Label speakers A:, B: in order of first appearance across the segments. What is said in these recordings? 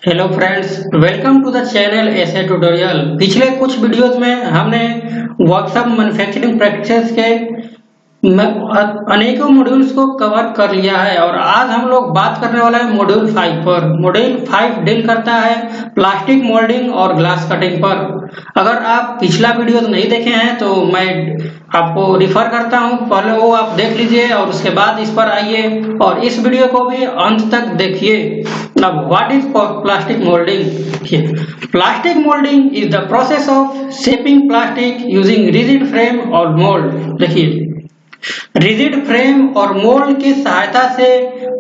A: Hello friends, welcome to the channel SA tutorial. पिछले कुछ videos में हमने वर्कशॉप मैन्युफैक्चरिंग प्रैक्टिसेस के अनेकों मॉड्यूल्स को कवर कर लिया है और आज हम लोग बात करने वाला है मॉड्यूल 5 पर। मॉड्यूल 5 डील करता है प्लास्टिक मोल्डिंग और ग्लास कटिंग पर। अगर आप पिछला वीडियो नहीं देखे हैं तो मैं आपको रिफर करता हूं, पहले वो आप देख लीजिए और उसके बाद इस पर आइए और इस वीडियो को भी अंत तक देखिए। अब what is plastic moulding? Plastic moulding is the process of shaping plastic using rigid frame और मोल्ड। देखिए, रिजिड फ्रेम और मोल्ड की सहायता से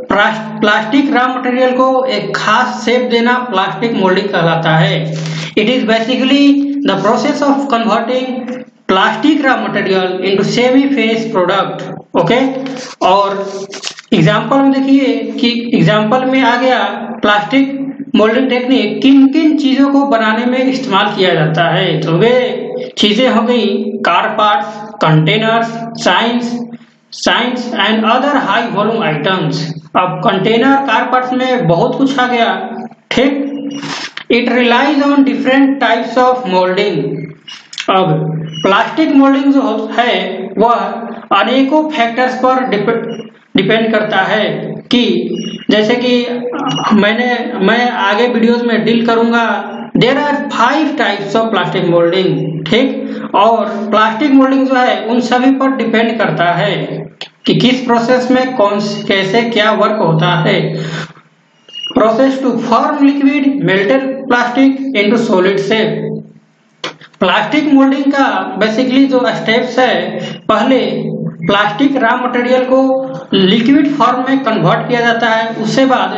A: प्लास्टिक रॉ मटेरियल को एक खास शेप देना प्लास्टिक मोल्डिंग कहलाता है। It is basically the process of converting plastic raw material into semi finish product. Okay, और एग्जांपल में देखिए कि एग्जांपल में आ गया प्लास्टिक मोल्डिंग टेक्निक किन किन चीजों को बनाने में इस्तेमाल किया जाता है। तो वे चीजें हो गई car parts, containers, science and other high volume items. अब कंटेनर कार पार्ट्स में बहुत कुछ आ गया, ठीक। It relies on different types of moulding. अब प्लास्टिक मोल्डिंग जो है वह अनेकों फैक्टर्स पर डिपेंड करता है कि जैसे कि मैं आगे वीडियोस में डील करूंगा। There are 5 types of plastic moulding, ठीक। और प्लास्टिक मोल्डिंग जो है उन सभी पर डिपेंड करता है कि किस प्रोसेस में कैसे क्या वर्क होता है। Process to form liquid melted plastic into solid shape. Plastic moulding का बेसिकली जो स्टेप्स है, पहले प्लास्टिक रॉ मटेरियल को लिक्विड फॉर्म में कन्वर्ट किया जाता है, उसके बाद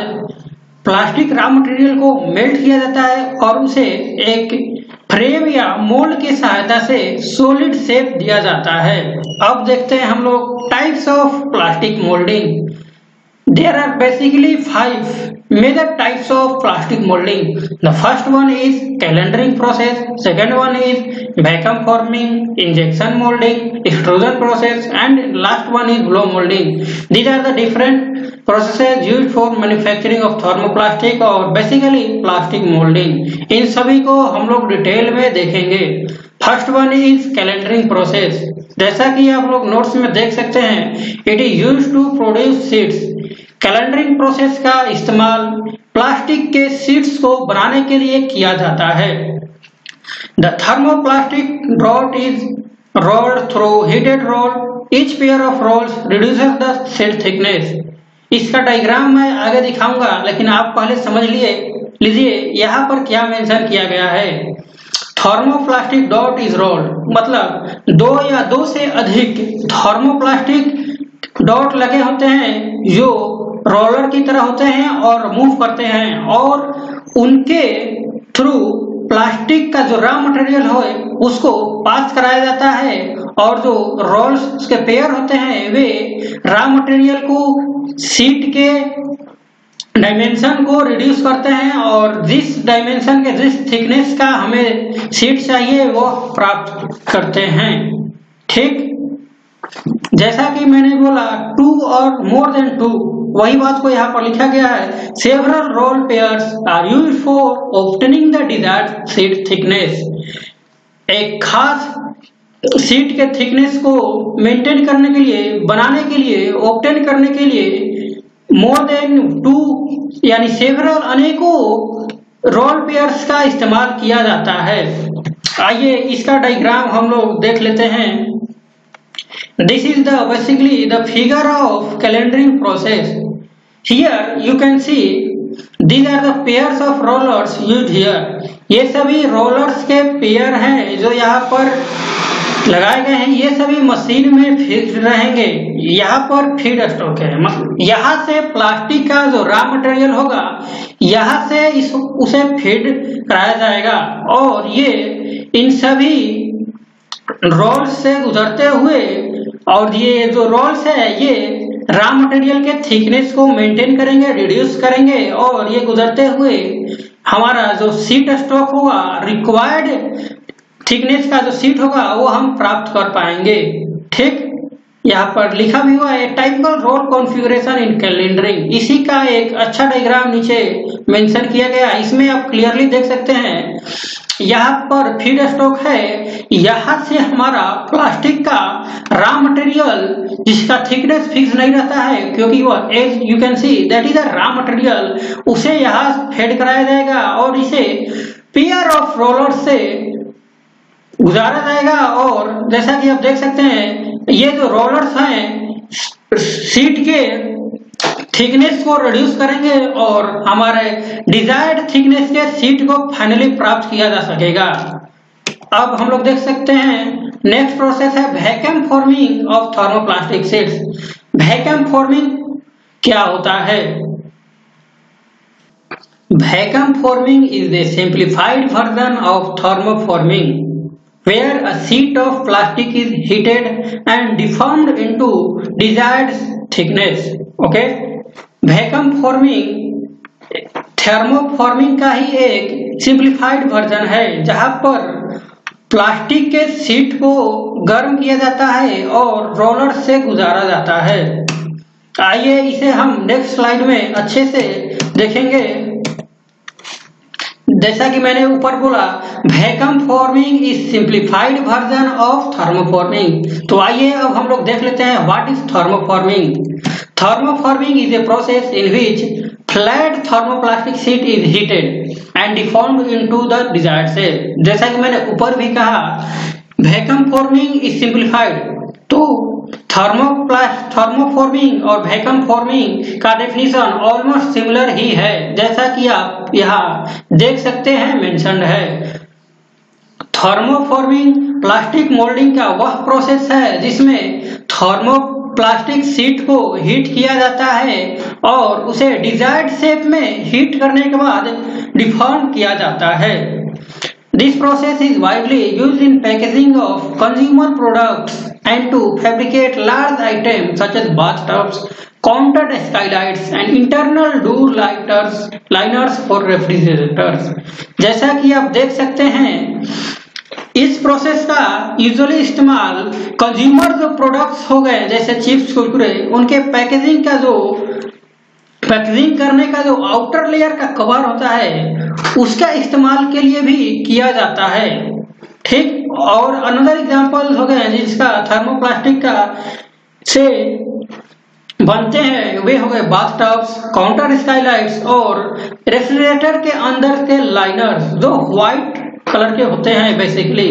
A: प्लास्टिक रॉ मटेरियल को मेल्ट किया जाता है और उसे एक फ्रेम या मोल्ड की सहायता से सॉलिड शेप दिया जाता है। अब देखते हैं हम लोग types of plastic moulding. There are basically 5 major types of plastic molding. The first one is calendering process, second one is vacuum forming, injection molding, extrusion process, and last one is blow molding. These are the different processes used for manufacturing of thermoplastic और basically plastic molding. इन सभी को हम लोग detail में देखेंगे। First one is calendering process. जैसा कि आप लोग नोट्स में देख सकते हैं, it is used to produce sheets. Calendering process का इस्तेमाल प्लास्टिक के सीड्स को बनाने के लिए किया जाता है। The thermoplastic rod is rolled through heated roll. Each pair of rolls reduces the sheet thickness. इसका डायग्राम मैं आगे दिखाऊंगा, लेकिन आप पहले समझ लीजिए यहाँ पर क्या मेंशन किया गया है। थर्मोप्लास्टिक डॉट इज रोल्ड, मतलब 2 या 2 से अधिक थर्मोप्लास्टिक डॉट लगे होते हैं जो रोलर की तरह होते हैं और मूव करते हैं और उनके थ्रू प्लास्टिक का जो रॉ मटेरियल है उसको पास कराया जाता है और जो रोल्स के पेयर होते हैं वे रॉ मटेरियल को शीट के डायमेंशन को रिड्यूस करते हैं और जिस डायमेंशन के जिस थिकनेस का हमें शीट चाहिए वो प्राप्त करते हैं, ठीक। जैसा कि मैंने बोला 2 और मोर देन 2, वही बात को यहाँ पर लिखा गया है। Several roll pairs are used for obtaining the desired sheet thickness. एक खास शीट के थिकनेस को मेंटेन करने के लिए, बनाने के लिए, ऑब्टेन करने के लिए मोर देन 2 यानी सेवरल अनेकों रोल पेयर्स का इस्तेमाल किया जाता है। आइए इसका डायग्राम हम लोग देख लेते हैं। This is basically the figure of calendering process. Here you can see these are the pairs of rollers used here. ये सभी रोलर्स के पेयर हैं जो यहाँ पर लगाए गए हैं। ये सभी मशीन में फिक्स रहेंगे। यहाँ पर फीड स्टॉक है, यहाँ से प्लास्टिक का जो रॉ मटेरियल होगा यहाँ से उसे फीड कराया जाएगा और ये इन सभी रोल्स से गुजरते हुए, और ये जो रोल्स है ये रॉ मटेरियल के थिकनेस को मेंटेन करेंगे, रिड्यूस करेंगे और ये गुजरते हुए हमारा जो शीट स्टॉक होगा, रिक्वायर्ड थिकनेस का जो शीट होगा वो हम प्राप्त कर पाएंगे, ठीक। यहाँ पर लिखा भी हुआ है टाइपिकल रोल कॉन्फ़िगरेशन इन कैलेंडरिंग। इसी का एक अच्छा डायग्राम नीचे मेंशन किया गया है। इसमें आप क्लियरली देख सकते हैं, यहाँ पर फीड स्टॉक है, यहाँ से हमारा प्लास्टिक का रॉ मटेरियल जिसका थिकनेस फिक्स नहीं रहता है, क्योंकि वह as you can see that is a raw material, उसे यहाँ फेड कराया जाएगा और इसे पेयर ऑफ रोलर से गुजारा जाएगा। और जैसा कि आप देख सकते हैं, ये जो रोलर्स हैं शीट के थिकनेस को रिड्यूस करेंगे और हमारे डिजायर्ड थिकनेस के शीट को फाइनली प्राप्त किया जा सकेगा। अब हम लोग देख सकते हैं नेक्स्ट प्रोसेस है vacuum forming of thermoplastic sheets. Vacuum forming क्या होता है? Vacuum forming is a simplified version of thermoforming where a sheet of plastic is heated and deformed into desired thickness. Okay, vacuum forming thermoforming का ही एक simplified version है, जहां पर plastic के sheet को गर्म किया जाता है और रोलर से गुजारा जाता है। आइए इसे हम नेक्स्ट स्लाइड में अच्छे से देखेंगे। जैसा कि मैंने ऊपर बोला, vacuum forming is simplified version of thermoforming. तो आइए अब हम लोग देख लेते हैं what is thermoforming. Thermoforming is a process in which flat thermoplastic sheet is heated and deformed into the desired shape. जैसा कि मैंने ऊपर भी कहा, वैक्यूम फॉर्मिंग इज सिंप्लीफाइड। तो थर्मोफॉर्मिंग और वैक्यूम फॉर्मिंग का डेफिनेशन ऑलमोस्ट सिमिलर ही है, जैसा कि आप यहाँ देख सकते हैं मेंशन्ड है। थर्मोफॉर्मिंग प्लास्टिक मोल्डिंग का वह प्रोसेस है जिसमें थर्मोप्लास्टिक शीट को हीट किया जाता है और उसे डिजायर्ड शेप में हीट करने के बाद डिफॉर्म किया जाता है। This process is widely used in packaging of consumer products and to fabricate large items such as bathtubs, countered skylights and internal door liners for refrigerators। जैसा कि आप देख सकते हैं, इस प्रोसेस का यूजुअली इस्तेमाल कंज्यूमर जो प्रोडक्ट्स हो गए जैसे चिप्स, कुरकुरे, उनके पैकेजिंग करने का जो आउटर लेयर का कवर होता है उसका इस्तेमाल के लिए भी किया जाता है। ठीक, और अनदर एग्जांपल हो गए जिसका थर्मोप्लास्टिक का से बनते हैं वे हो गए बाथटब्स, काउंटर स्काईलाइट्स और रेफ्रिजरेटर के अंदर के लाइनर्स जो व्हाइट कलर के होते हैं। Basically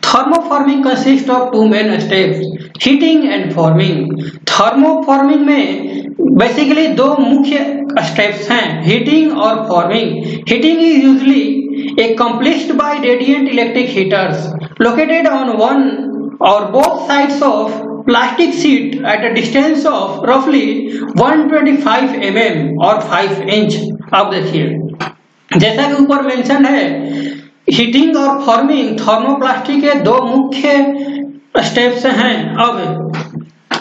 A: thermoforming consist of two main steps, heating and forming. Thermoforming में बेसिकली दो मुख्य स्टेप्स हैं, हीटिंग और forming. Heating is usually accomplished by radiant electric heaters located on one or both sides of plastic sheet at a distance of roughly 125 mm और 5 inch. अब देखिए, जैसा कि ऊपर मेंशन है, हीटिंग और फॉर्मिंग थर्मोप्लास्टिक के दो मुख्य स्टेप्स हैं। अब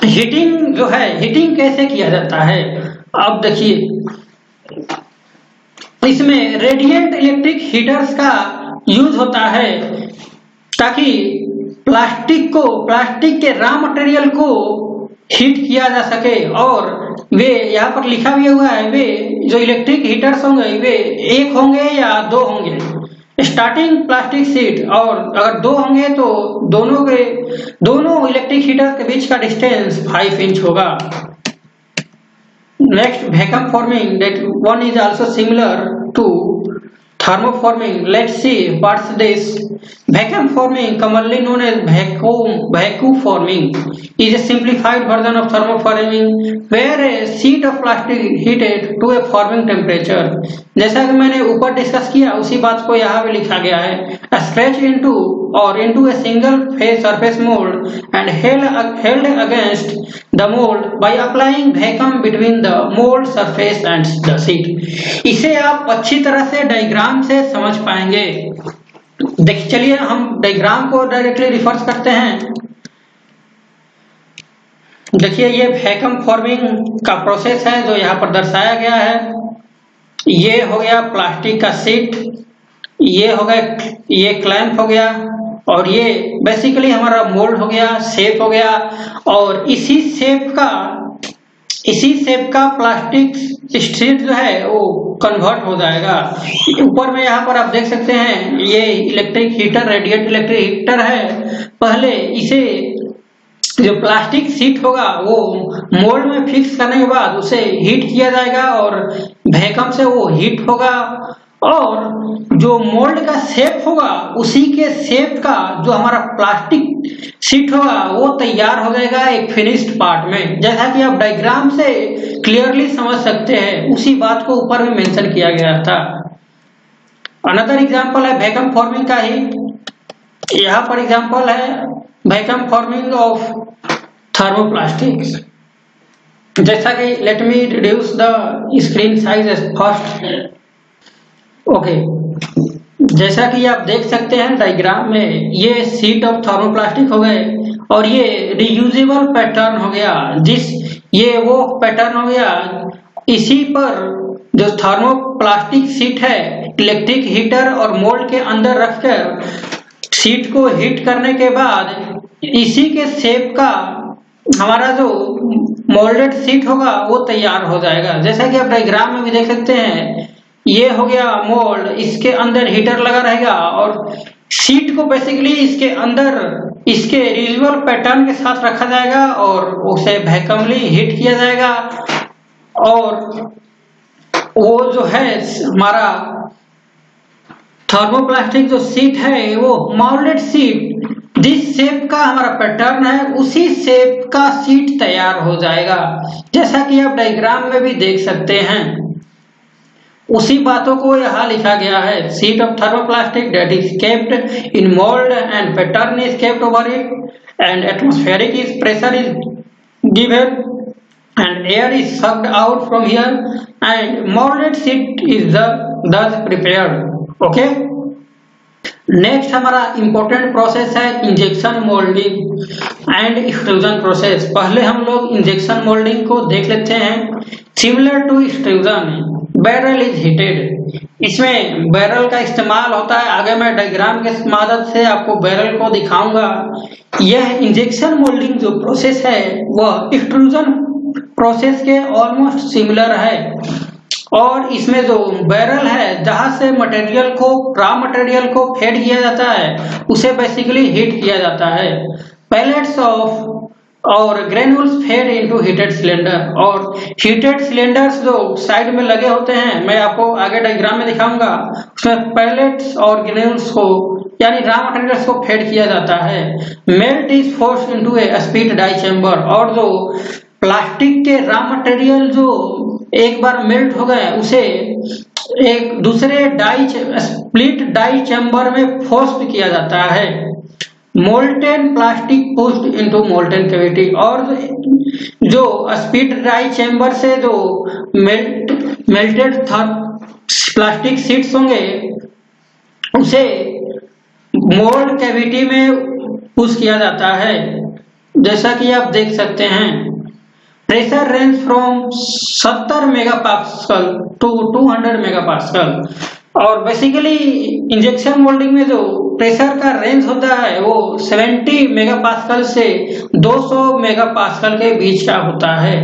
A: हीटिंग जो है, हीटिंग कैसे किया जाता है? अब देखिए, इसमें रेडिएंट इलेक्ट्रिक हीटर्स का यूज होता है ताकि प्लास्टिक के रॉ मटेरियल को हीट किया जा सके। और वे यहाँ पर लिखा भी हुआ है, वे जो इलेक्ट्रिक हीटर्स होंगे वे एक होंगे या दो होंगे, स्टार्टिंग प्लास्टिक शीट, और अगर दो होंगे तो दोनों इलेक्ट्रिक हीटर के बीच का डिस्टेंस 5 इंच होगा। Next, vacuum forming, that one is also similar to thermoforming. Let's see what's this. Vacuum forming, commonly known as vacuum forming, is a simplified version of thermoforming where a sheet of plastic is heated to a forming temperature। जैसा कि मैंने ऊपर discuss किया उसी बात को यहाँ भी लिखा गया है। Stretch into a single phase surface mold and held against the mold by applying vacuum between the mold surface and the sheet। इसे आप अच्छी तरह से डायग्राम से समझ पाएंगे। देखिए, चलिए हम डायग्राम को डायरेक्टली रिफर्स करते हैं। देखिए, ये वैक्यूम फॉर्मिंग का प्रोसेस है जो यहाँ पर दर्शाया गया है। ये हो गया प्लास्टिक का शीट, ये हो गया, ये क्लैंप हो गया, और ये बेसिकली हमारा मोल्ड हो गया, शेप हो गया, और इसी शेप का प्लास्टिक शीट जो है वो कन्वर्ट हो जाएगा। ऊपर में यहाँ पर आप देख सकते हैं ये electric heater, radiant electric heater है। पहले इसे जो प्लास्टिक शीट होगा वो मोल्ड में फिक्स करने के बाद उसे हीट किया जाएगा और वैक्यूम से वो हीट होगा, और जो मोल्ड का शेप होगा उसी के शेप का जो हमारा प्लास्टिक शीट होगा वो तैयार हो जाएगा एक फिनिश्ड पार्ट में। जैसा कि आप डायग्राम से क्लियरली समझ सकते हैं, उसी बात को ऊपर में मेंशन किया गया था। अनदर एग्जांपल है वैक्यूम फॉर्मिंग का ही। यहाँ पर एग्जांपल है वैक्यूम फॉर्मिंग ऑफ थर्मोप्लास्टिक्स। जैसा कि let me reduce the screen size first. Okay, जैसा कि आप देख सकते हैं डायग्राम में ये शीट ऑफ थर्मोप्लास्टिक हो गए और ये रियूजेबल पैटर्न हो गया। ये वो पैटर्न हो गया, इसी पर जो थर्मोप्लास्टिक शीट है इलेक्ट्रिक हीटर और मोल्ड के अंदर रखकर शीट को हीट करने के बाद इसी के शेप का हमारा जो मोल्डेड शीट होगा वो तैयार हो जाएगा। जैसा कि आप डायग्राम में भी देख सकते हैं, ये हो गया मोल्ड, इसके अंदर हीटर लगा रहेगा और शीट को बेसिकली इसके अंदर इसके रियूजेबल पैटर्न के साथ रखा जाएगा और उसे वैक्यूमली हीट किया जाएगा, और वो जो है हमारा थर्मोप्लास्टिक जो शीट है वो मोल्डेड शीट जिस शेप का हमारा पैटर्न है उसी शेप का शीट तैयार हो जाएगा। जैसा कि आप डायग्राम में भी देख सकते हैं, उसी बातों को यहाँ लिखा गया है। Sheet of thermoplastic that is kept in mould and pattern is kept over it and atmospheric is pressure is given and air is sucked out from here and molded sheet is thus prepared. Okay, next हमारा important process है injection moulding and extrusion process. पहले हम लोग injection moulding को देख लेते हैं। Similar to extrusion, barrel is heated. इसमें बैरल का इस्तेमाल होता है। आगे मैं डायग्राम के मदद से आपको बैरल को दिखाऊंगा। यह इंजेक्शन मोल्डिंग जो प्रोसेस है वह एक्सट्रूजन प्रोसेस के ऑलमोस्ट सिमिलर है, और इसमें जो बैरल है जहां से मटेरियल को रॉ मटेरियल को फेड किया जाता है उसे बेसिकली हीट किया जाता है। पैलेट्स ऑफ और granules fade into heated cylinder, और हीटेड सिलेंडर्स जो साइड में लगे होते हैं मैं आपको आगे डायग्राम में दिखाऊंगा, उसमें पैलेट्स और ग्रेन्यूल्स को यानी रॉ मटेरियल्स को फेड किया जाता है। Melt is forced into a split die chamber, और जो प्लास्टिक के रॉ मटेरियल जो एक बार मेल्ट हो गए उसे एक दूसरे स्प्लिट डाई चैम्बर में फोर्स्ड किया जाता है। Molten plastic pushed into molten cavity, और जो स्प्लिट डाई चैम्बर से जो मेल्टेड प्लास्टिक शीट्स होंगे उसे मोल्ड कैविटी में पुश किया जाता है। जैसा कि आप देख सकते हैं, pressure range from 70 megapascal to 200 megapascal, और बेसिकली इंजेक्शन मोल्डिंग में जो प्रेशर का रेंज होता है वो 70 मेगापास्कल से 200 मेगापास्कल के बीच का होता है।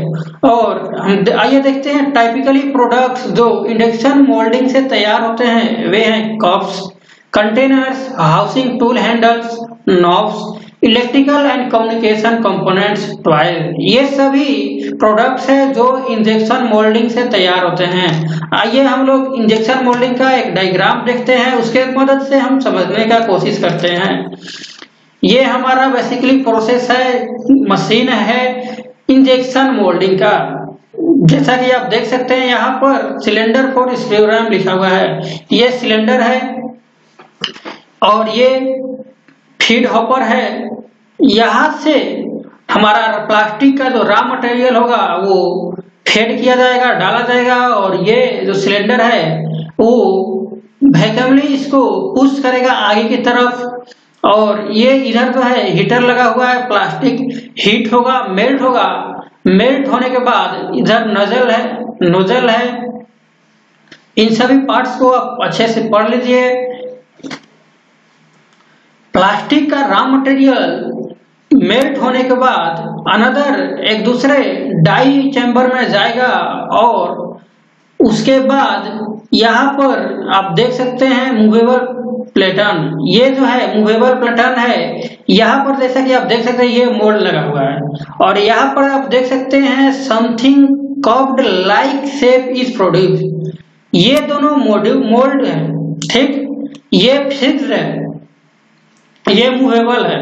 A: और हम आइए देखते हैं टाइपिकली प्रोडक्ट्स जो इंजेक्शन मोल्डिंग से तैयार होते हैं वे हैं cups, containers, housing tool handles, knobs, electrical and communication components, toil. ये सभी प्रोडक्ट्स हैं जो इंजेक्शन मोल्डिंग से तैयार होते हैं। आइए हम लोग इंजेक्शन मोल्डिंग का एक डायग्राम देखते हैं, उसके मदद से हम समझने का कोशिश करते हैं। ये हमारा बेसिकली प्रोसेस है, मशीन है इंजेक्शन मोल्डिंग का। जैसा कि आप देख सकते हैं यहाँ पर सिलेंडर फॉर स्क्रूड्राइवर लिखा हुआ है। ये सिलेंडर है और ये फीड हॉपर है। यहाँ से हमारा प्लास्टिक का जो रॉ मटेरियल होगा वो फेड किया जाएगा, डाला जाएगा, और ये जो सिलेंडर है वो वैक्यूमली इसको पुश करेगा आगे की तरफ, और ये इधर जो है हीटर लगा हुआ है, प्लास्टिक हीट होगा, मेल्ट होगा। मेल्ट होने के बाद इधर नोजल है। इन सभी पार्ट्स को आप अच्छे से पढ़ लीजिए। प्लास्टिक का रॉ मटेरियल मेल्ट होने के बाद अनदर एक दूसरे डाई चैम्बर में जाएगा और उसके बाद यहाँ पर आप देख सकते हैं मूवेबल प्लेटन। ये जो है मूवेबल प्लेटन है, यहाँ पर जैसा कि आप देख सकते हैं ये मोल्ड लगा हुआ है और यहाँ पर आप देख सकते हैं something curved like shape is produce. ये दोनों मोल्ड है, ठीक, ये फिक्स्ड है, ये मूवेबल है,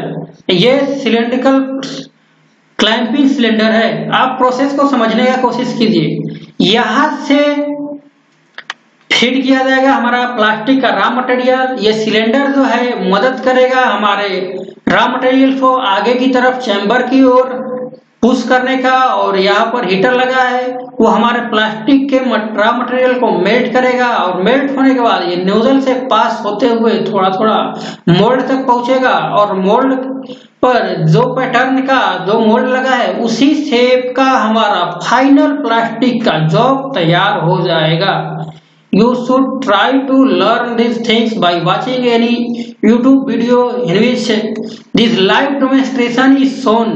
A: ये सिलेंड्रिकल क्लैंपिंग सिलेंडर है। आप प्रोसेस को समझने का कोशिश कीजिए। यहां से फीड किया जाएगा हमारा प्लास्टिक का रॉ मटेरियल। ये सिलेंडर जो है मदद करेगा हमारे रॉ मटेरियल को आगे की तरफ चैम्बर की ओर पुश करने का, और यहाँ पर हीटर लगा है वो हमारे प्लास्टिक के रॉ मटेरियल को मेल्ट करेगा और मेल्ट होने के बाद ये नोजल से पास होते हुए थोड़ा थोड़ा मोल्ड तक पहुंचेगा और मोल्ड पर जो पैटर्न का जो मोल्ड लगा है उसी शेप का हमारा फाइनल प्लास्टिक का जॉब तैयार हो जाएगा। You should try to learn these things by watching any YouTube video in which this live demonstration is shown।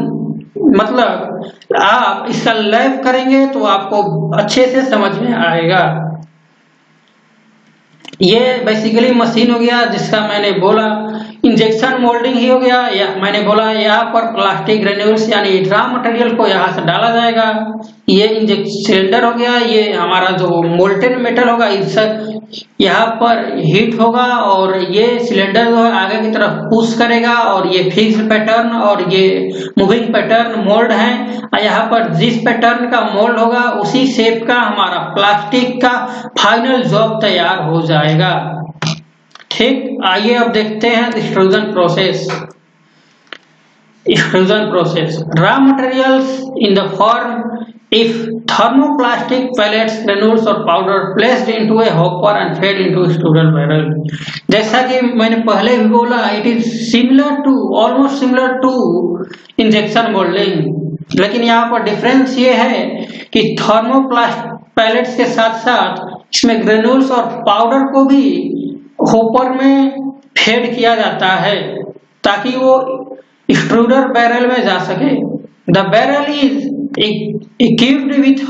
A: मतलब आप इसका लाइव करेंगे तो आपको अच्छे से समझ में आएगा। ये बेसिकली मशीन हो गया जिसका मैंने बोला इंजेक्शन मोल्डिंग ही हो गया, या मैंने बोला यहाँ पर प्लास्टिक ग्रेन्यूल्स यानी रॉ मटेरियल को यहाँ से डाला जाएगा। ये इंजेक्शन सिलेंडर हो गया, ये हमारा जो मोल्टेन मेटल होगा इस यहाँ पर हीट होगा और ये सिलेंडर जो है आगे की तरफ पुश करेगा और ये फिक्स्ड पैटर्न और ये मूविंग पैटर्न मोल्ड है। यहाँ पर जिस पैटर्न का मोल्ड होगा उसी शेप का हमारा प्लास्टिक का फाइनल जॉब तैयार हो जाएगा। ठीक, आइए अब देखते हैं extrusion process. Extrusion process. Raw materials in the form if thermoplastic pellets, granules or powder placed into a hopper and fed into extruder barrel। जैसा कि मैंने पहले भी बोला it is similar to almost similar to injection molding, लेकिन यहाँ पर difference ये है कि थर्मोप्लास्ट पैलेट्स के साथ साथ इसमें ग्रेनुल्स और पाउडर को भी होपर में फेड किया जाता है ताकि वो एक्सट्रूडर बैरल में जा सके। The barrel is equipped with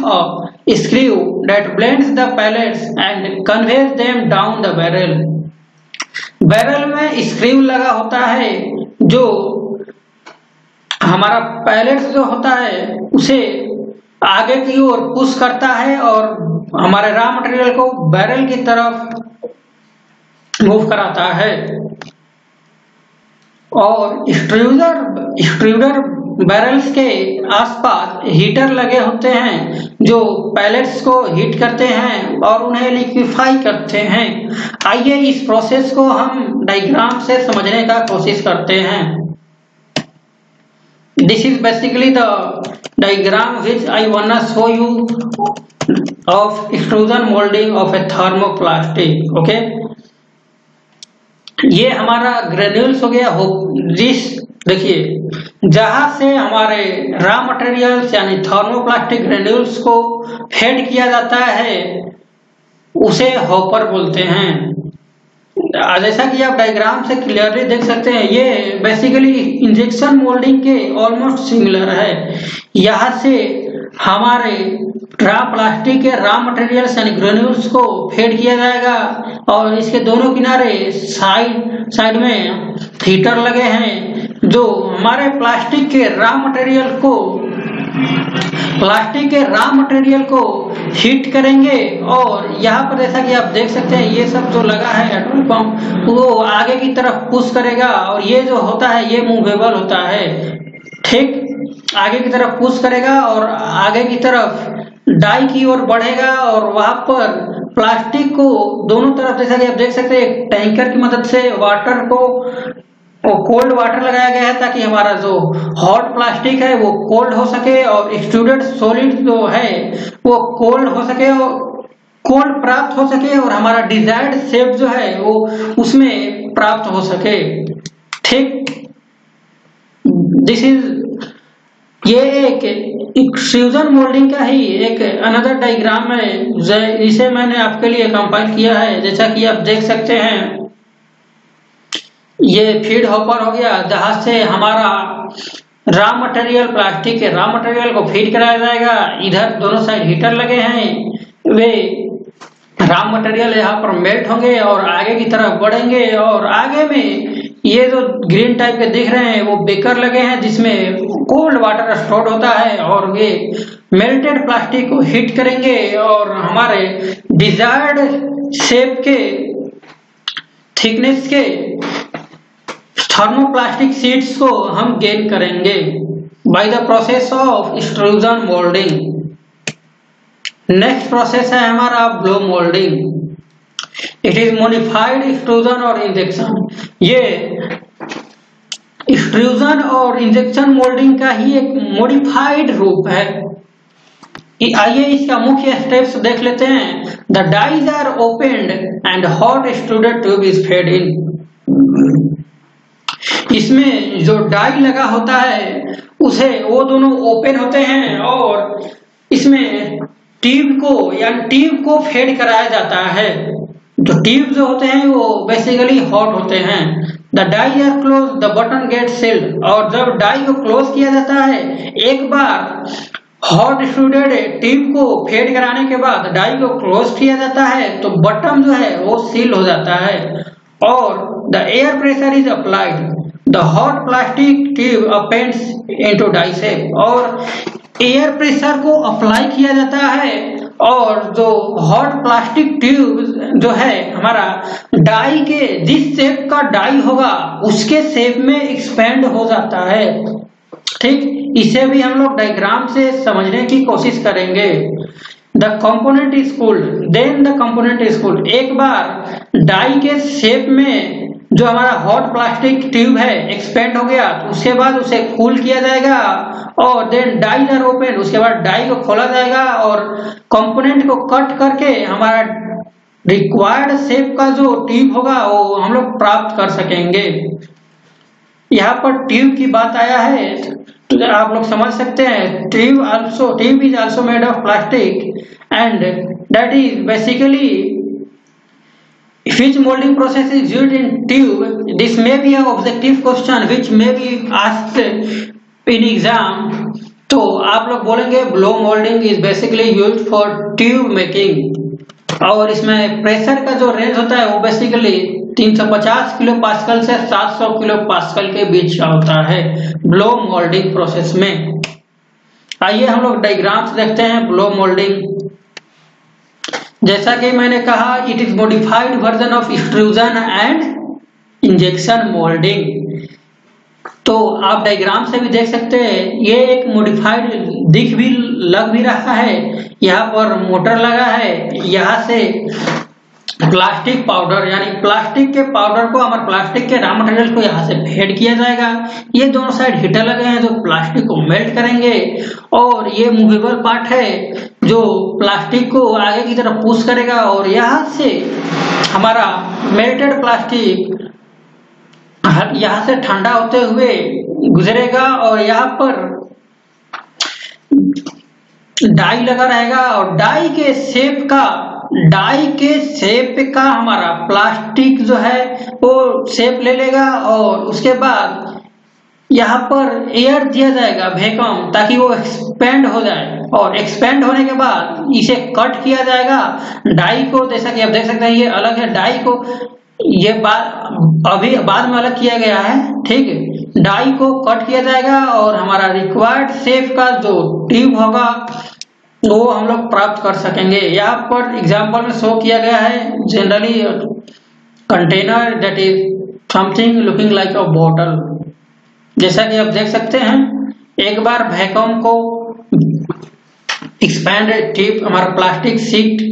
A: a screw that blends the pellets and conveys them down the barrel। Barrel में स्क्रू लगा होता है जो हमारा पैलेट्स जो होता है उसे आगे की ओर पुश करता है और हमारे रॉ मटेरियल को बैरल की तरफ मूव कराता है। और एक्सट्रूडर बैरल्स के आसपास हीटर लगे होते हैं जो पैलेट्स को हीट करते हैं और उन्हें लिक्विफाई करते हैं। आइए इस प्रोसेस को हम डायग्राम से समझने का कोशिश करते हैं। This is basically the diagram which I want to show you of extrusion moulding of a thermoplastic. Okay, ये हमारा ग्रेन्यूल्स हो गया। जिस देखिए जहां से हमारे रॉ मटेरियल्स यानी थर्मोप्लास्टिक ग्रेन्यूल्स को फेड किया जाता है उसे हॉपर बोलते हैं। जैसा कि आप डायग्राम से क्लियरली देख सकते हैं ये बेसिकली इंजेक्शन मोल्डिंग के ऑलमोस्ट सिमिलर है। यहाँ से हमारे प्लास्टिक के रॉ मटेरियल्स यानी ग्रेन्यूल्स को फेड किया जाएगा और इसके दोनों किनारे साइड में हीटर लगे हैं जो हमारे प्लास्टिक के रॉ मटेरियल को हीट करेंगे। और यहाँ पर जैसा कि आप देख सकते हैं ये सब जो लगा है एटॉमिक पंप वो आगे की तरफ पुश करेगा और ये जो होता है ये मूवेबल होता है। ठीक, आगे की तरफ पुश करेगा और आगे की तरफ डाई की ओर बढ़ेगा और वहां पर प्लास्टिक को दोनों तरफ जैसा कि आप देख सकते हैं एक टैंकर की मदद से वाटर को कोल्ड वाटर लगाया गया है ताकि हमारा जो हॉट प्लास्टिक है वो कोल्ड हो सके और एक्सट्रूडेड सॉलिड जो है वो कोल्ड हो सके और कोल्ड प्राप्त हो सके और हमारा डिजायर्ड शेप जो है वो उसमें प्राप्त हो सके। ठीक, दिस इज ये एक एक्सट्रूजन मोल्डिंग का ही एक अनदर डायग्राम है जिसे मैंने आपके लिए कंपाइल किया है। जैसा कि आप देख सकते हैं ये फीड हॉपर हो गया जहां से हमारा रॉ मटेरियल, प्लास्टिक के रॉ मटेरियल को फीड कराया जाएगा। इधर दोनों साइड हीटर लगे हैं, वे रॉ मटेरियल यहाँ पर मेल्ट होंगे और आगे की तरफ बढ़ेंगे। और आगे में ये जो ग्रीन टाइप के दिख रहे हैं वो बेकर लगे हैं जिसमें कोल्ड वाटर स्टोर होता है, और ये मेल्टेड प्लास्टिक को हीट करेंगे और हमारे डिजायर्ड शेप के, थिकनेस के थर्मोप्लास्टिक शीट्स को हम गेन करेंगे by the process of extrusion moulding. Next process है हमारा blow moulding. It is modified extrusion और इंजेक्शन। ये एक्सट्रूजन और इंजेक्शन मोल्डिंग का ही एक मॉडिफाइड रूप है। आइए इसका मुख्य स्टेप्स देख लेते हैं। The dies are opened and hot extruded tube is fed in. इसमें जो डाई लगा होता है उसे वो दोनों ओपन होते हैं और इसमें ट्यूब को फेड कराया जाता है। जो ट्यूब जो होते हैं वो बेसिकली हॉट होते हैं। The die are close, the button get sealed. और जब डाई को क्लोज किया जाता है, एक बार हॉट एक्सट्रूडेड ट्यूब को फेड कराने के बाद डाई को क्लोज किया जाता है तो बटन जो है वो सील हो जाता है और the air pressure is applied. The hot plastic tube expands into die shape. और एयर प्रेशर को अप्लाई किया जाता है और जो हॉट प्लास्टिक ट्यूब जो है हमारा डाई के जिस शेप का डाई होगा उसके शेप में एक्सपेंड हो जाता है। ठीक, इसे भी हम लोग डायग्राम से समझने की कोशिश करेंगे। The component is cooled, then the component is cooled. एक बार डाई के शेप में जो हमारा हॉट प्लास्टिक ट्यूब है एक्सपेंड हो गया तो उसके बाद उसे कूल किया जाएगा और देन डाई आर ओपन। उसके बाद डाई को खोला जाएगा और कंपोनेंट को कट करके हमारा रिक्वायर्ड शेप का जो ट्यूब होगा वो हम लोग प्राप्त कर सकेंगे। यहाँ पर ट्यूब की बात आया है तो आप लोग समझ सकते हैं tube is also made of plastic and that is basically which molding process is used in tube. This may be an objective question which may be asked in exam. तो आप लोग बोलेंगे blow molding is basically used for tube making और इसमें pressure का जो range होता है वो बेसिकली 350 किलो पास्कल से 700 किलो पास्कल के बीच का होता है ब्लो मोल्डिंग प्रोसेस में। आइए हम लोग डायग्राम्स देखते हैं ब्लो मोल्डिंग। जैसा कि मैंने कहा it is modified version of extrusion and injection moulding. तो आप डायग्राम से भी देख सकते हैं ये एक मॉडिफाइड लग भी रहा है। यहाँ पर मोटर लगा है, यहाँ से प्लास्टिक पाउडर यानी प्लास्टिक के पाउडर को हमारे प्लास्टिक के रॉ मटेरियल को यहाँ से फेड किया जाएगा। ये दोनों साइड हीटर लगे हैं जो प्लास्टिक को मेल्ट करेंगे और ये मूवेबल पार्ट है जो प्लास्टिक को आगे की तरफ पुश करेगा और यहाँ से हमारा मेल्टेड प्लास्टिक यहाँ से ठंडा होते हुए गुजरेगा और यहाँ पर डाई लगा रहेगा और डाई के शेप का हमारा प्लास्टिक जो है वो शेप ले लेगा और उसके बाद यहाँ पर एयर दिया जाएगा वैक्यूम ताकि वो एक्सपेंड हो जाए और एक्सपेंड होने के बाद इसे कट किया जाएगा। डाई को जैसा कि आप देख सकते हैं ये अलग है, डाई को ये अभी बाद में अलग किया गया है। ठीक है, डाई को कट किया जाएगा और हमारा रिक्वायर्ड शेप का जो ट्यूब होगा वो हम लोग प्राप्त कर सकेंगे। यहाँ पर एग्जांपल में शो किया गया है generally container that is something looking like a bottle. जैसा कि आप देख सकते हैं एक बार वैक्यूम को एक्सपैंड ट्यूब हमारा प्लास्टिक शीट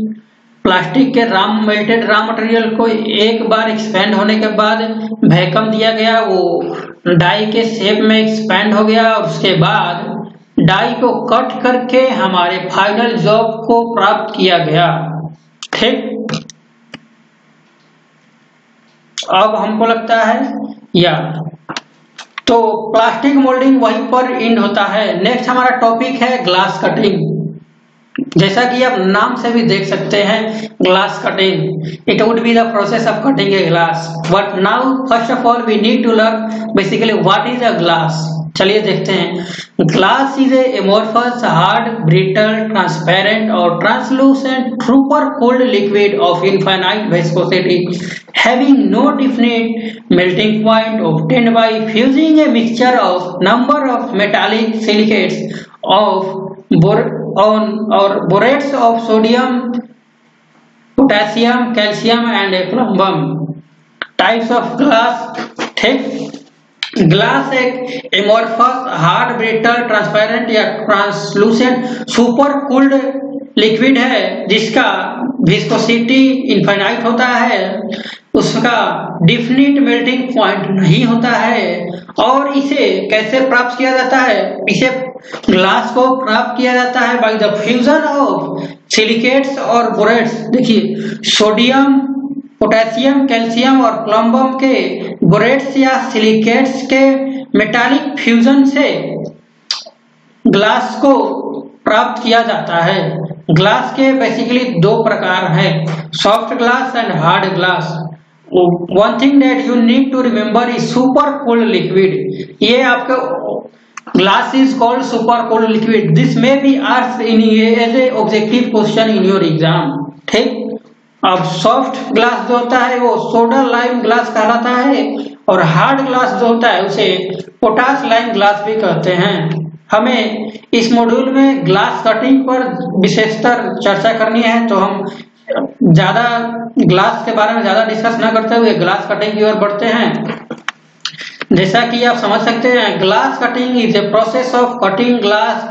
A: प्लास्टिक के मेल्टेड रॉ मटेरियल को एक बार एक्सपैंड होने के बाद वैक्यूम दिया गया, वो डाई के शेप में एक्सपैंड हो गया और उसके बाद डाई को कट करके हमारे फाइनल जॉब को प्राप्त किया गया। ठीक, अब हमको लगता है तो प्लास्टिक मोल्डिंग वहीं पर एंड होता है। नेक्स्ट हमारा टॉपिक है ग्लास कटिंग। जैसा कि आप नाम से भी देख सकते हैं, glass cutting, it would be the process of cutting a glass. But now first of all we need to learn basically what is a glass. चलिए देखते हैं। Glass is a amorphous, hard, brittle, transparent और translucent super cooled liquid of infinite viscosity having no definite melting point obtained by fusing a mixture of number of metallic silicates of borates of sodium, potassium, calcium and a plumbum. Types of glass। ठीक, glass एक amorphous, hard, brittle, transparent या translucent super cooled liquid है जिसका viscosity infinite होता है, उसका definite melting point नहीं होता है। और इसे कैसे प्राप्त किया जाता है? इसे ग्लास को प्राप्त किया जाता है by the fusion of silicates और बोरेट्स। देखिए, सोडियम, पोटेशियम, कैल्शियम और प्लम्बम के बोरेट्स या सिलिकेट्स के मेटालिक फ्यूजन से ग्लास को प्राप्त किया जाता है। ग्लास के बेसिकली दो प्रकार हैं, soft glass and hard glass. One thing that you need to remember is super cooled liquid। ये आपका glass is called super cooled liquid। This may be asked in as a objective question in your exam। ठीक, अब soft glass जो होता है वो soda lime glass कहलाता है और हार्ड ग्लास जो होता है उसे पोटाश लाइम ग्लास भी कहते हैं। हमें इस मॉड्यूल में ग्लास कटिंग पर विशेषतर चर्चा करनी है, तो हम ज्यादा ग्लास के बारे में ज्यादा डिस्कस न करते हुए ग्लास कटिंग की ओर बढ़ते हैं। जैसा कि आप समझ सकते हैं, glass cutting is a process of cutting glass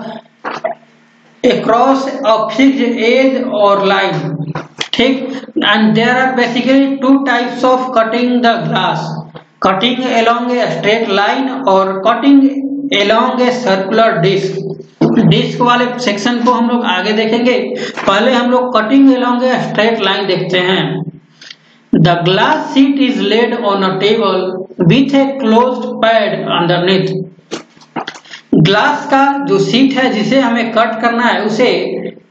A: across a fixed edge और लाइन। ठीक, and there are basically two types of cutting the glass, cutting along a straight line और cutting along a circular disc. Disc वाले section को हम लोग आगे देखेंगे, पहले हम लोग cutting along a straight line देखते हैं। The glass sheet is laid on a table with a closed pad underneath. Glass का जो शीट है जिसे हमें कट करना है उसे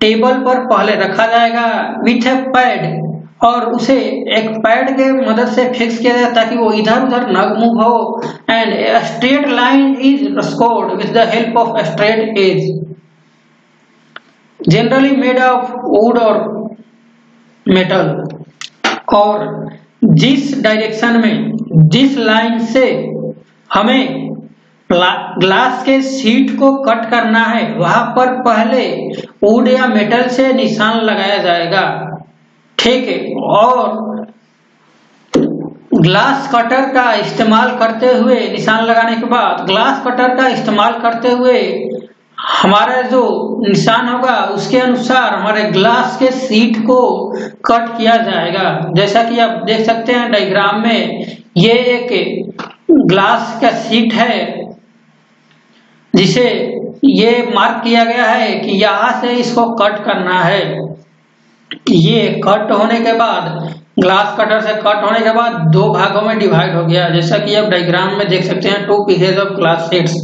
A: टेबल पर पहले रखा जाएगा विथ ए पैड, और उसे एक पैड के मदद से फिक्स किया जाए ताकि वो इधर उधर न मूव हो। And a straight line is scored with the help of straight edge, generally made of wood और मेटल। और जिस डायरेक्शन में, जिस लाइन से हमें ग्लास के शीट को कट करना है वहां पर पहले वुड या मेटल से निशान लगाया जाएगा। ठीक है, और ग्लास कटर का इस्तेमाल करते हुए, निशान लगाने के बाद ग्लास कटर का इस्तेमाल करते हुए हमारा जो निशान होगा उसके अनुसार हमारे ग्लास के शीट को कट किया जाएगा। जैसा कि आप देख सकते हैं डायग्राम में, ये एक ग्लास का शीट है जिसे ये मार्क किया गया है कि यहाँ से इसको कट करना है। ये कट होने के बाद, ग्लास कटर से कट होने के बाद दो भागों में डिवाइड हो गया, जैसा कि आप डायग्राम में देख सकते हैं, to pieces of glass sheets.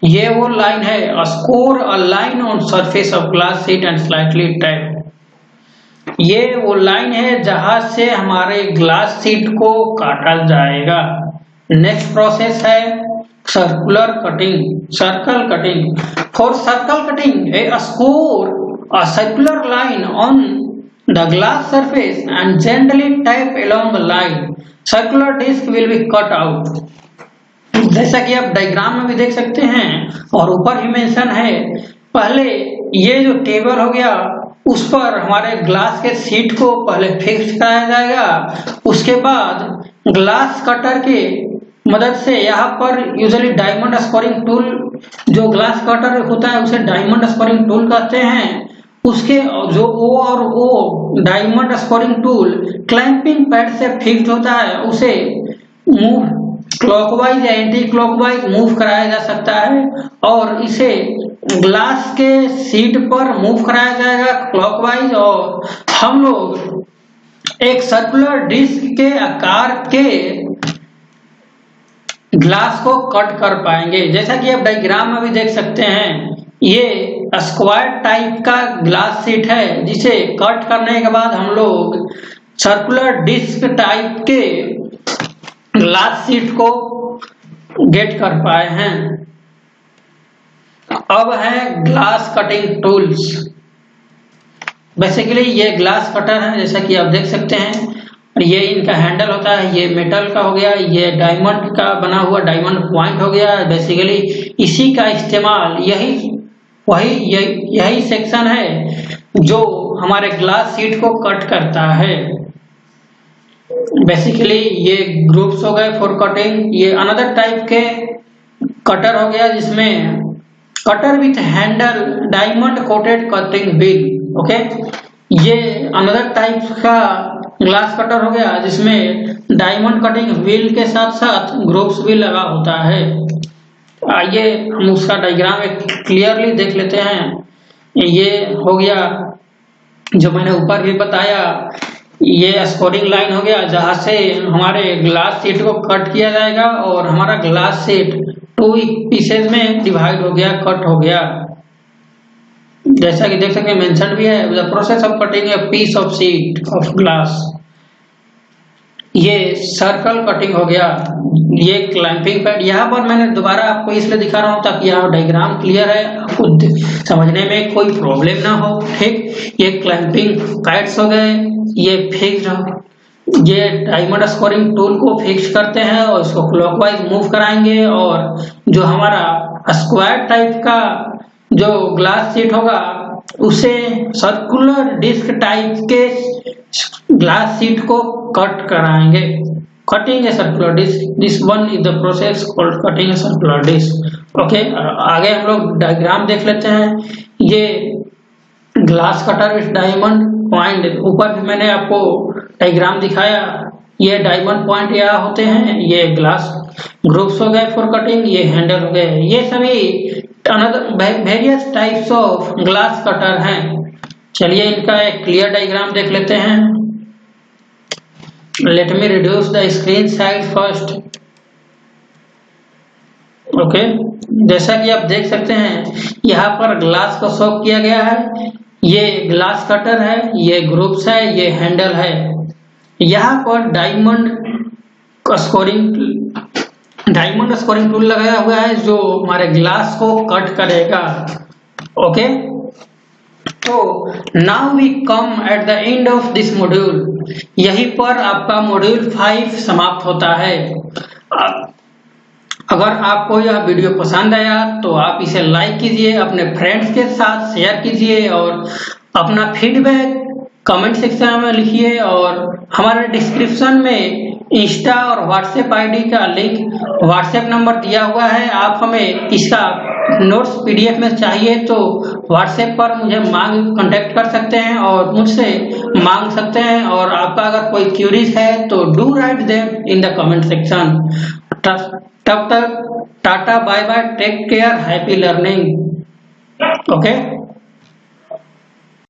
A: ये वो लाइन है, score a line on surface of glass sheet and slightly tap. ये वो लाइन है जहां से हमारे ग्लास शीट को काटा जाएगा। नेक्स्ट प्रोसेस है circular cutting, circle cutting. For circle cutting A score a circular line on the glass surface and gently tap along the line, circular disc will be cut out। जैसा कि आप diagram में भी देख सकते हैं और ऊपर ही मेंशन है, पहले ये जो टेबल हो गया उस पर हमारे ग्लास के शीट को पहले फिक्स कराया जाएगा। उसके बाद ग्लास कटर के मदद से यहाँ पर यूजुअली डायमंड स्कोरिंग टूल, जो ग्लास कटर होता है उसे डायमंड स्कोरिंग टूल कहते हैं, उसके जो ओ और ओ diamond scoring tool clamping pad से फिक्स्ड होता है, उसे मूव क्लॉकवाइज या एंटी क्लॉकवाइज मूव कराया जा सकता है और इसे ग्लास के शीट पर मूव कराया जाएगा क्लॉकवाइज, और हम लोग एक सर्कुलर डिस्क के आकार के ग्लास को कट कर पाएंगे। जैसा कि आप डायग्राम में भी देख सकते हैं, ये स्क्वायर टाइप का ग्लास शीट है जिसे कट करने के बाद हम लोग सर्कुलर डिस्क टाइप के ग्लास शीट को गेट कर पाए हैं। अब है ग्लास कटिंग टूल्स। बेसिकली ये ग्लास कटर है, जैसा कि आप देख सकते हैं। ये इनका हैंडल होता है, ये मेटल का हो गया, ये डायमंड का बना हुआ डायमंड पॉइंट हो गया। बेसिकली इसी का इस्तेमाल यही सेक्शन है जो हमारे ग्लास शीट को कट करता है। बेसिकली ये ग्रुप्स हो गए फॉर कटिंग। ये अनदर टाइप के कटर हो गया जिसमें cutter with handle diamond coated cutting wheel. Okay, ये अनदर टाइप का ग्लास कटर हो गया जिसमें डायमंड कटिंग व्हील के साथ साथ ग्रुप्स भी लगा होता है। आइए हम उसका डायग्राम एक क्लियरली देख लेते हैं। ये हो गया जो मैंने ऊपर भी बताया, ये स्कोरिंग लाइन हो गया जहां से हमारे ग्लास शीट को कट किया जाएगा और हमारा ग्लास शीट 2 पीसेज में डिवाइड हो गया, कट हो गया। जैसा कि देख सकते हैं मेंशन भी है, the process of cutting a piece of sheet of glass. ये सर्कल कटिंग हो गया, ये क्लैंपिंग पैड। यहाँ पर मैंने दोबारा आपको इसलिए दिखा रहा हूँ ताकि यहाँ डायग्राम क्लियर है, आपको समझने में कोई प्रॉब्लम ना हो। ठीक, ये क्लैंपिंग पैड्स हो गए, ये फिक्स्ड, ये डायमंड स्कोरिंग टूल को फिक्स करते हैं और इसको क्लॉकवाइज मूव कराएंगे। और जो हमारा स्क्वायर टाइप का जो ग्लास शीट होगा उसे सर्कुलर डिस्क टाइप के ग्लास शीट को कट कराएंगे। Cutting a circular disc, this one is the process called cutting a circular disc. Okay, आगे हम लोग डायग्राम देख लेते हैं। ये glass cutter with diamond point, ऊपर भी मैंने आपको डायग्राम दिखाया। ये डायमंड पॉइंट यहाँ होते हैं, ये ग्लास ग्रुप्स हो गए फॉर कटिंग, ये हैंडल हो गए। ये सभी various types of glass cutter हैं। चलिए इनका एक क्लियर डायग्राम देख लेते हैं। Let me reduce the screen size first. Okay, जैसा कि आप देख सकते हैं यहाँ पर ग्लास को शो किया गया है। ये ग्लास कटर है, ये ग्रुप्स है, ये हैंडल है। यहाँ पर डायमंड स्कोरिंग टूल लगाया हुआ है जो हमारे ग्लास को कट करेगा। ओके, तो now we come at the end of this module. यहीं पर आपका मॉड्यूल 5 समाप्त होता है। अगर आपको यह वीडियो पसंद आया तो आप इसे लाइक कीजिए, अपने फ्रेंड्स के साथ शेयर कीजिए और अपना फीडबैक कमेंट सेक्शन में लिखिए। और हमारे डिस्क्रिप्शन में इंस्टा और व्हाट्सएप आईडी का लिंक, व्हाट्सएप नंबर दिया हुआ है। आप हमें इसका नोट्स पीडीएफ में चाहिए तो व्हाट्सएप पर मुझे कांटेक्ट कर सकते हैं और मुझसे मांग सकते हैं। और आपका अगर कोई क्यूरीज है तो do write them in the comment section. तब तक ta-ta, bye bye, take care, happy learning. Okay.